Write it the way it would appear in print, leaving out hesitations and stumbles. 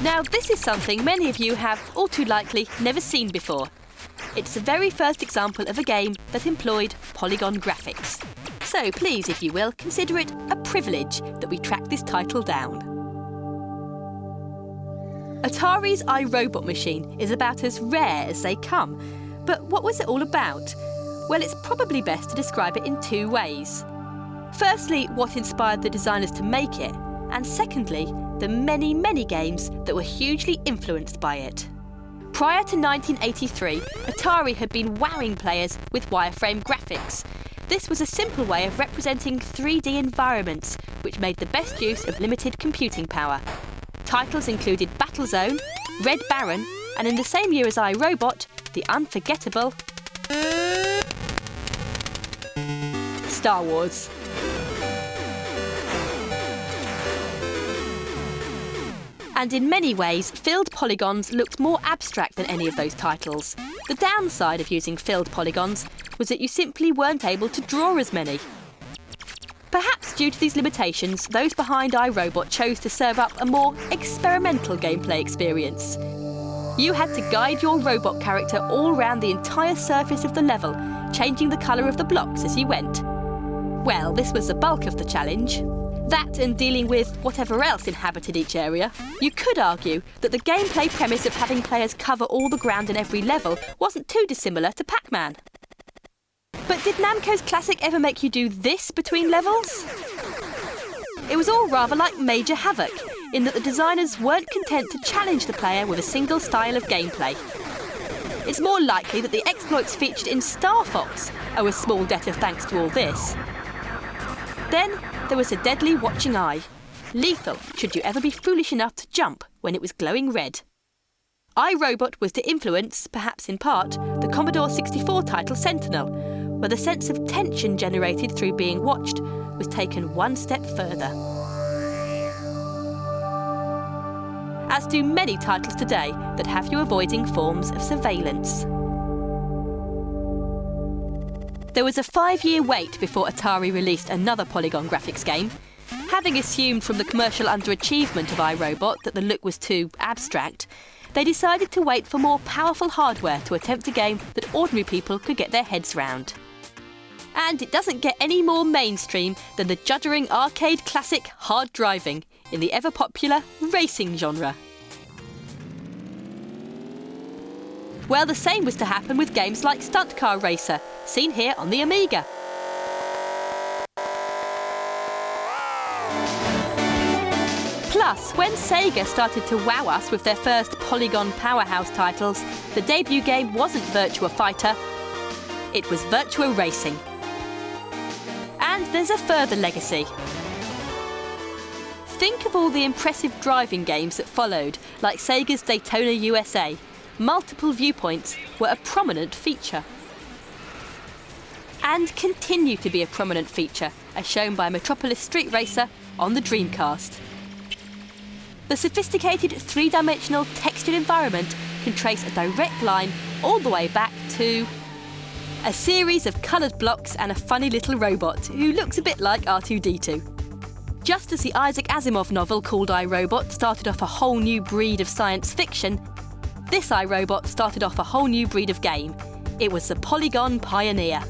Now, this is something many of you have, all too likely, never seen before. It's the very first example of a game that employed polygon graphics. So please, if you will, consider it a privilege that we track this title down. Atari's iRobot machine is about as rare as they come. But what was it all about? Well, it's probably best to describe it in two ways. Firstly, what inspired the designers to make it, and secondly, the many, many games that were hugely influenced by it. Prior to 1983, Atari had been wowing players with wireframe graphics. This was a simple way of representing 3D environments, which made the best use of limited computing power. Titles included Battlezone, Red Baron, and in the same year as iRobot, the unforgettable Star Wars. And in many ways, filled polygons looked more abstract than any of those titles. The downside of using filled polygons was that you simply weren't able to draw as many. Perhaps due to these limitations, those behind iRobot chose to serve up a more experimental gameplay experience. You had to guide your robot character all around the entire surface of the level, changing the colour of the blocks as you went. Well, this was the bulk of the challenge. That and dealing with whatever else inhabited each area. You could argue that the gameplay premise of having players cover all the ground in every level wasn't too dissimilar to Pac-Man. But did Namco's classic ever make you do this between levels? It was all rather like Major Havoc, in that the designers weren't content to challenge the player with a single style of gameplay. It's more likely that the exploits featured in Star Fox owe a small debt of thanks to all this. Then there was a deadly watching eye, lethal should you ever be foolish enough to jump when it was glowing red. iRobot was to influence, perhaps in part, the Commodore 64 title Sentinel, where the sense of tension generated through being watched was taken one step further. As do many titles today that have you avoiding forms of surveillance. There was a 5-year wait before Atari released another polygon graphics game. Having assumed from the commercial underachievement of iRobot that the look was too abstract, they decided to wait for more powerful hardware to attempt a game that ordinary people could get their heads round. And it doesn't get any more mainstream than the juddering arcade classic Hard Driving in the ever-popular racing genre. Well, the same was to happen with games like Stunt Car Racer, seen here on the Amiga. Plus, when Sega started to wow us with their first polygon powerhouse titles, the debut game wasn't Virtua Fighter, it was Virtua Racing. And there's a further legacy. Think of all the impressive driving games that followed, like Sega's Daytona USA. Multiple viewpoints were a prominent feature. And continue to be a prominent feature, as shown by Metropolis Street Racer on the Dreamcast. The sophisticated three-dimensional textured environment can trace a direct line all the way back to a series of coloured blocks and a funny little robot who looks a bit like R2-D2. Just as the Isaac Asimov novel called iRobot started off a whole new breed of science fiction, this iRobot started off a whole new breed of game. It was the polygon pioneer.